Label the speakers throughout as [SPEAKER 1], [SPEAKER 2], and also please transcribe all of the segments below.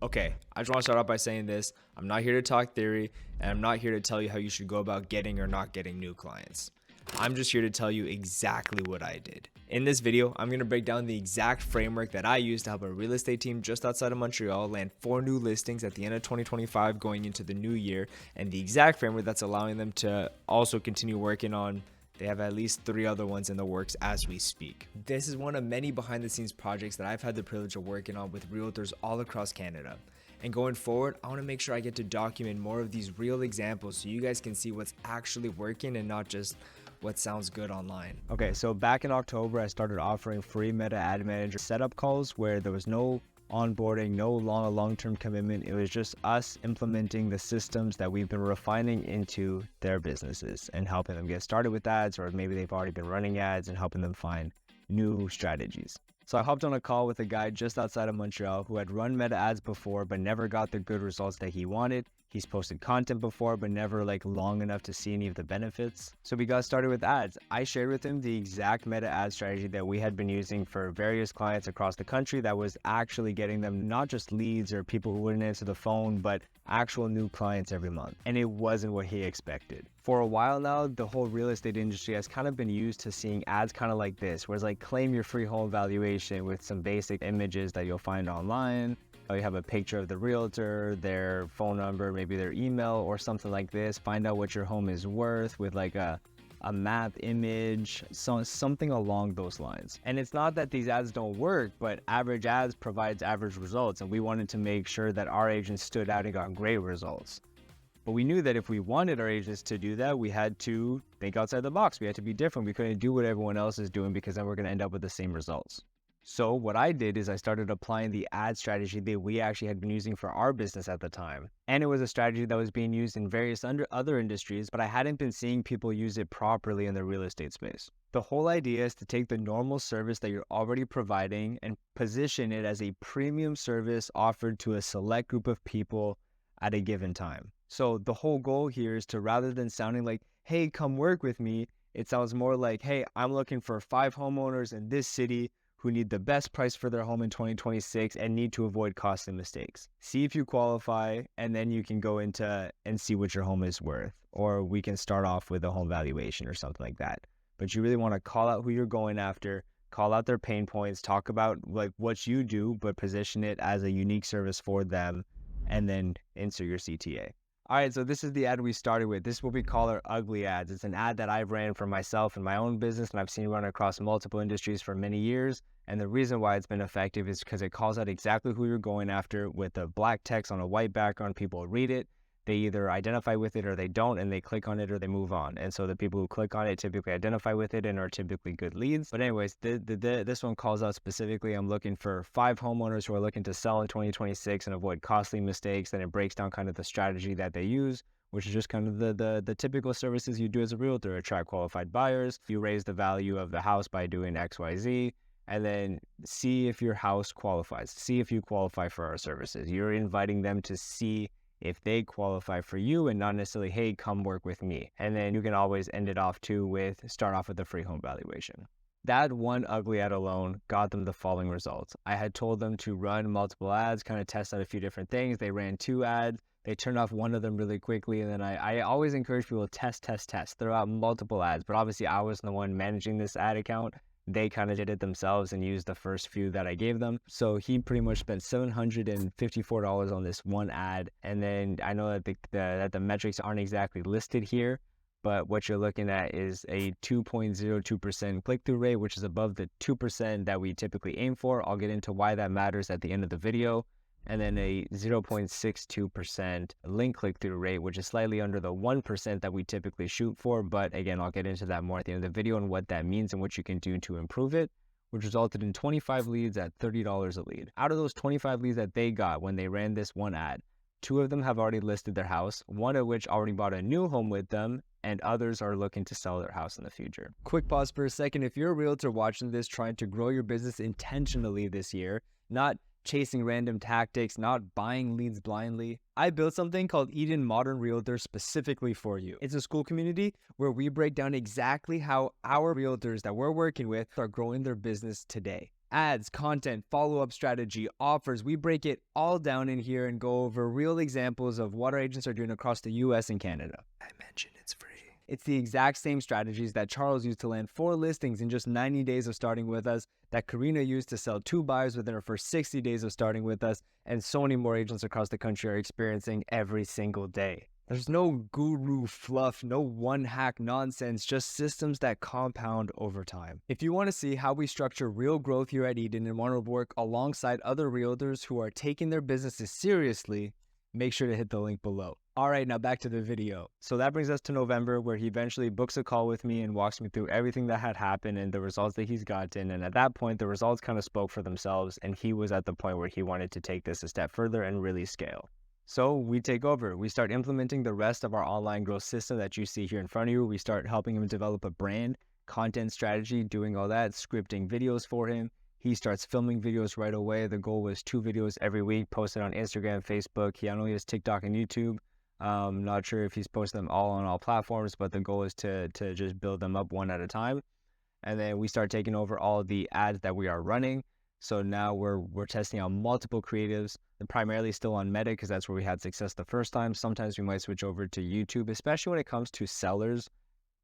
[SPEAKER 1] Okay, I just want to start off by saying this. I'm not here to talk theory, and I'm not here to tell you how you should go about getting or not getting new clients. I'm just here to tell you exactly what I did. In this video, I'm going to break down the exact framework that I used to help a real estate team just outside of Montreal land 4 new listings at the end of 2025 going into the new year, and the exact framework that's allowing them to also continue working on. They have at least 3 other ones in the works as we speak. This is one of many behind the scenes projects that I've had the privilege of working on with realtors all across Canada. And going forward, I want to make sure I get to document more of these real examples so you guys can see what's actually working and not just what sounds good online.
[SPEAKER 2] Okay, so back in October, I started offering free Meta Ad Manager setup calls where there was no onboarding, no long-term commitment. It was just us implementing the systems that we've been refining into their businesses and helping them get started with ads, or maybe they've already been running ads and helping them find new strategies. So I hopped on a call with a guy just outside of Montreal who had run Meta ads before but never got the good results that he wanted. He's posted content before but never long enough to see any of the benefits. So we got started with ads. I shared with him the exact Meta ad strategy that we had been using for various clients across the country that was actually getting them not just leads or people who wouldn't answer the phone, but actual new clients every month. And it wasn't what he expected. For a while now, the whole real estate industry has kind of been used to seeing ads kind of like this, where it's like claim your free home valuation with some basic images that you'll find online. You have a picture of the realtor, their phone number, maybe their email or something like this. Find out what your home is worth with like a map image, something along those lines. And it's not that these ads don't work, but average ads provides average results. And we wanted to make sure that our agents stood out and got great results. But we knew that if we wanted our agents to do that, we had to think outside the box. We had to be different. We couldn't do what everyone else is doing because then we're going to end up with the same results. So what I did is I started applying the ad strategy that we actually had been using for our business at the time. And it was a strategy that was being used in various other industries, but I hadn't been seeing people use it properly in the real estate space. The whole idea is to take the normal service that you're already providing and position it as a premium service offered to a select group of people at a given time. So the whole goal here is to, rather than sounding like, hey, come work with me, it sounds more like, hey, I'm looking for 5 homeowners in this city who need the best price for their home in 2026 and need to avoid costly mistakes. See if you qualify, and then you can go into and see what your home is worth. Or we can start off with a home valuation or something like that. But you really want to call out who you're going after, call out their pain points, talk about like what you do, but position it as a unique service for them, and then insert your CTA. All right, so this is the ad we started with. This is what we call our ugly ads. It's an ad that I've ran for myself and my own business, and I've seen run across multiple industries for many years. And the reason why it's been effective is because it calls out exactly who you're going after with the black text on a white background. People read it. They either identify with it or they don't, and they click on it or they move on. And so the people who click on it typically identify with it and are typically good leads. But anyways, this one calls out specifically, I'm looking for 5 homeowners who are looking to sell in 2026 and avoid costly mistakes. Then it breaks down kind of the strategy that they use, which is just kind of the typical services you do as a realtor: attract qualified buyers, you raise the value of the house by doing XYZ, and then see if your house qualifies, see if you qualify for our services. You're inviting them to see if they qualify for you and not necessarily, hey, come work with me. And then you can always end it off too with, start off with a free home valuation. That one ugly ad alone got them the following results. I had told them to run multiple ads, kind of test out a few different things. They ran 2 ads. They turned off one of them really quickly. And then I always encourage people to test, throw out multiple ads. But obviously I was the one managing this ad account. They kind of did it themselves and used the first few that I gave them. So he pretty much spent $754 on this one ad. And then I know that the metrics aren't exactly listed here, but what you're looking at is a 2.02% click-through rate, which is above the 2% that we typically aim for. I'll get into why that matters at the end of the video. And then a 0.62% link click-through rate, which is slightly under the 1% that we typically shoot for. But again, I'll get into that more at the end of the video and what that means and what you can do to improve it, which resulted in 25 leads at $30 a lead. Out of those 25 leads that they got when they ran this one ad, 2 of them have already listed their house, 1 of which already bought a new home with them, and others are looking to sell their house in the future. Quick pause for a second. If you're a realtor watching this, trying to grow your business intentionally this year, not chasing random tactics, not buying leads blindly, I built something called Eden Modern Realtor specifically for you. It's a Skool community where we break down exactly how our realtors that we're working with are growing their business today. Ads, content, follow-up strategy, offers. We break it all down in here and go over real examples of what our agents are doing across the US and Canada.
[SPEAKER 1] I mentioned it's free.
[SPEAKER 2] It's the exact same strategies that Charles used to land 4 listings in just 90 days of starting with us, that Karina used to sell 2 buyers within her first 60 days of starting with us, and so many more agents across the country are experiencing every single day. There's no guru fluff, no one hack nonsense, just systems that compound over time. If you want to see how we structure real growth here at Eden and want to work alongside other realtors who are taking their businesses seriously, make sure to hit the link below. All right, now back to the video. So that brings us to November, where he eventually books a call with me and walks me through everything that had happened and the results that he's gotten. And at that point, the results kind of spoke for themselves, and he was at the point where he wanted to take this a step further and really scale. So we take over. We start implementing the rest of our online growth system that you see here in front of you. We start helping him develop a brand, content strategy, doing all that, scripting videos for him. He starts filming videos right away. The goal was 2 videos every week, posted on Instagram, Facebook. He only has TikTok and YouTube. Not sure if he's posted them all on all platforms, but the goal is to just build them up one at a time. And then we start taking over all the ads that we are running. So now we're testing out multiple creatives, and primarily still on Meta because that's where we had success the first time. Sometimes we might switch over to YouTube, especially when it comes to sellers.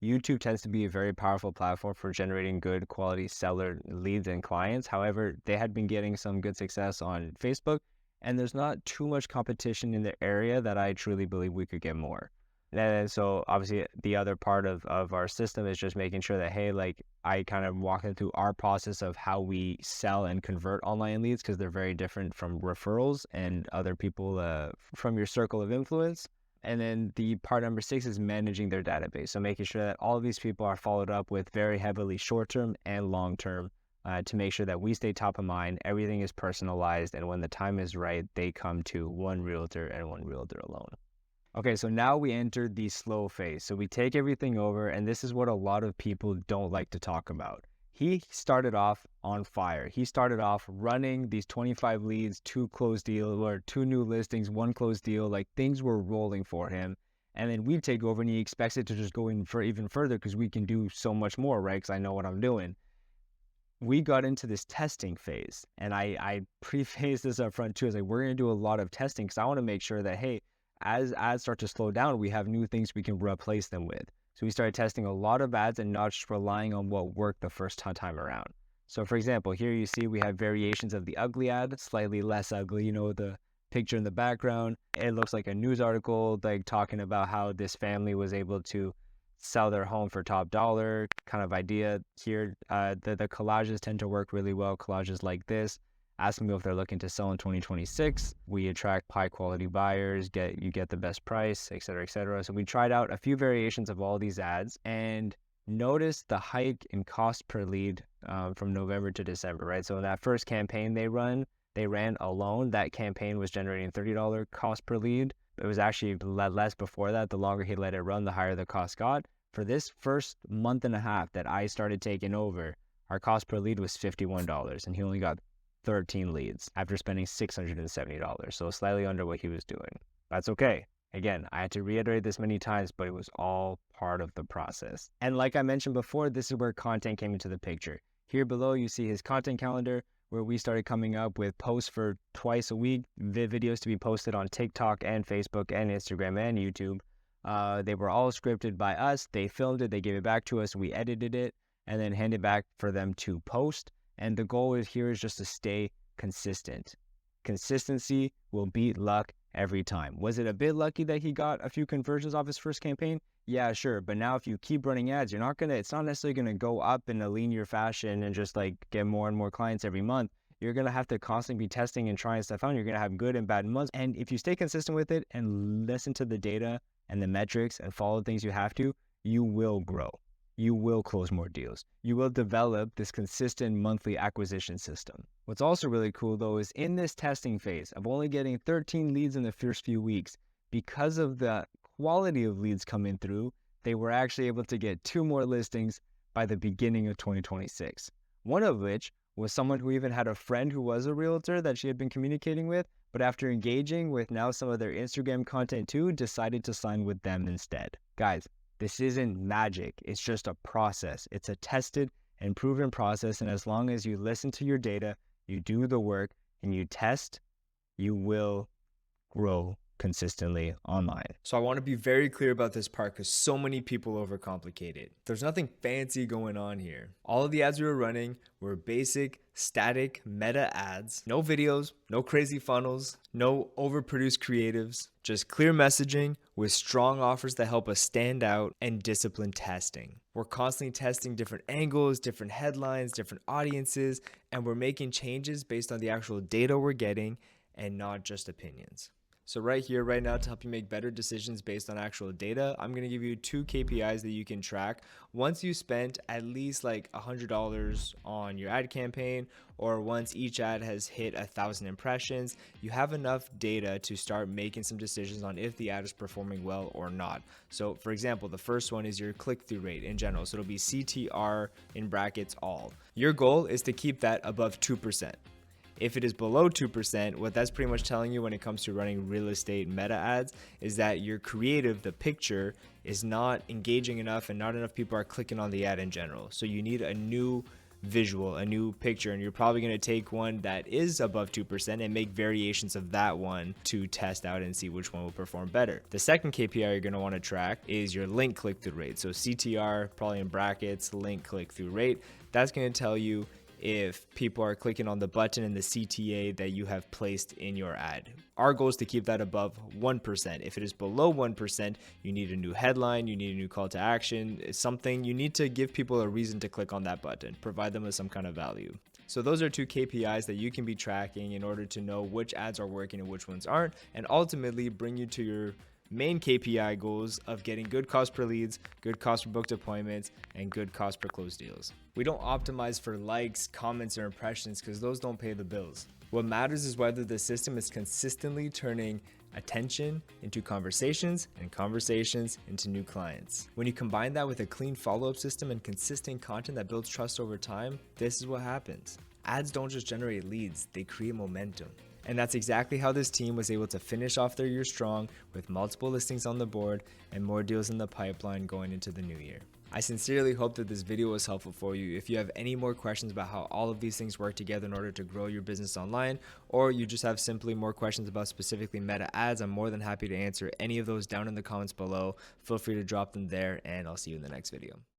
[SPEAKER 2] YouTube tends to be a very powerful platform for generating good quality seller leads and clients. However, they had been getting some good success on Facebook, and there's not too much competition in the area that I truly believe we could get more. And so obviously the other part of our system is just making sure that, hey, like I kind of walk them through our process of how we sell and convert online leads, because they're very different from referrals and other people from your circle of influence. And then the part number 6 is managing their database. So making sure that all of these people are followed up with very heavily short-term and long-term to make sure that we stay top of mind, everything is personalized, and when the time is right, they come to one realtor and one realtor alone. Okay, so now we enter the slow phase. So we take everything over, and this is what a lot of people don't like to talk about. He started off on fire. He started off running these 25 leads, 2 closed deals, or 2 new listings, 1 closed deal. Like, things were rolling for him. And then we take over, and he expects it to just go in for even further because we can do so much more, right? Because I know what I'm doing. We got into this testing phase, and I preface this up front too. Is like, we're going to do a lot of testing because I want to make sure that, hey, as ads start to slow down, we have new things we can replace them with. So we started testing a lot of ads and not just relying on what worked the first time around. So for example, here you see we have variations of the ugly ad, slightly less ugly, the picture in the background. It looks like a news article, like talking about how this family was able to sell their home for top dollar kind of idea. Here, the collages tend to work really well. Collages like this, asking them if they're looking to sell in 2026. We attract high quality buyers, you get the best price, et cetera, et cetera. So we tried out a few variations of all these ads and noticed the hike in cost per lead from November to December, right? So in that first campaign they ran alone, that campaign was generating $30 cost per lead. It was actually less before that. The longer he let it run, the higher the cost got. For this first month and a half that I started taking over, our cost per lead was $51, and he only got 13 leads after spending $670, so slightly under what he was doing. That's okay. Again, I had to reiterate this many times, but it was all part of the process. And like I mentioned before, this is where content came into the picture. Here below, you see his content calendar, where we started coming up with posts for twice a week, videos to be posted on TikTok and Facebook and Instagram and YouTube. They were all scripted by us. They filmed it, they gave it back to us, we edited it, and then handed back for them to post. And the goal here is just to stay consistent. Consistency will beat luck every time. Was it a bit lucky that he got a few conversions off his first campaign? Yeah, sure. But now if you keep running ads, it's not necessarily going to go up in a linear fashion and just like get more and more clients every month. You're going to have to constantly be testing and trying stuff out. You're going to have good and bad months. And if you stay consistent with it and listen to the data and the metrics and follow the things you have to, you will grow. You will close more deals. You will develop this consistent monthly acquisition system. What's also really cool though is in this testing phase of only getting 13 leads in the first few weeks, because of the quality of leads coming through, they were actually able to get 2 more listings by the beginning of 2026. One of which was someone who even had a friend who was a realtor that she had been communicating with, but after engaging with now some of their Instagram content too, decided to sign with them instead. Guys, this isn't magic. It's just a process. It's a tested and proven process. And as long as you listen to your data, you do the work, and you test, you will grow consistently online.
[SPEAKER 1] So I want to be very clear about this part because so many people overcomplicate it. There's nothing fancy going on here. All of the ads we were running were basic, static, meta ads. No videos, no crazy funnels, no overproduced creatives, just clear messaging with strong offers that help us stand out and disciplined testing. We're constantly testing different angles, different headlines, different audiences, and we're making changes based on the actual data we're getting and not just opinions. So right here, right now, to help you make better decisions based on actual data, I'm going to give you 2 KPIs that you can track. Once you spent at least like $100 on your ad campaign, or once each ad has hit 1,000 impressions, you have enough data to start making some decisions on if the ad is performing well or not. So for example, the first one is your click-through rate in general. So it'll be CTR in brackets all. Your goal is to keep that above 2%. If it is below 2%, what that's pretty much telling you when it comes to running real estate meta ads is that your creative, the picture, is not engaging enough and not enough people are clicking on the ad in general. So you need a new visual, a new picture, and you're probably going to take one that is above 2% and make variations of that one to test out and see which one will perform better. The second KPI you're going to want to track is your link click-through rate. So CTR, probably in brackets, link click-through rate. That's going to tell you if people are clicking on the button in the CTA that you have placed in your ad. Our goal is to keep that above 1%. If it is below 1%, you need a new headline, you need a new call to action, something. You need to give people a reason to click on that button, provide them with some kind of value. So those are 2 KPIs that you can be tracking in order to know which ads are working and which ones aren't, and ultimately bring you to your main KPI goals of getting good cost per leads, good cost per booked appointments, and good cost per closed deals. We don't optimize for likes, comments, or impressions because those don't pay the bills. What matters is whether the system is consistently turning attention into conversations and conversations into new clients. When you combine that with a clean follow-up system and consistent content that builds trust over time, this is what happens. Ads don't just generate leads, they create momentum. And that's exactly how this team was able to finish off their year strong with multiple listings on the board and more deals in the pipeline going into the new year. I sincerely hope that this video was helpful for you. If you have any more questions about how all of these things work together in order to grow your business online, or you just have simply more questions about specifically meta ads, I'm more than happy to answer any of those down in the comments below. Feel free to drop them there, and I'll see you in the next video.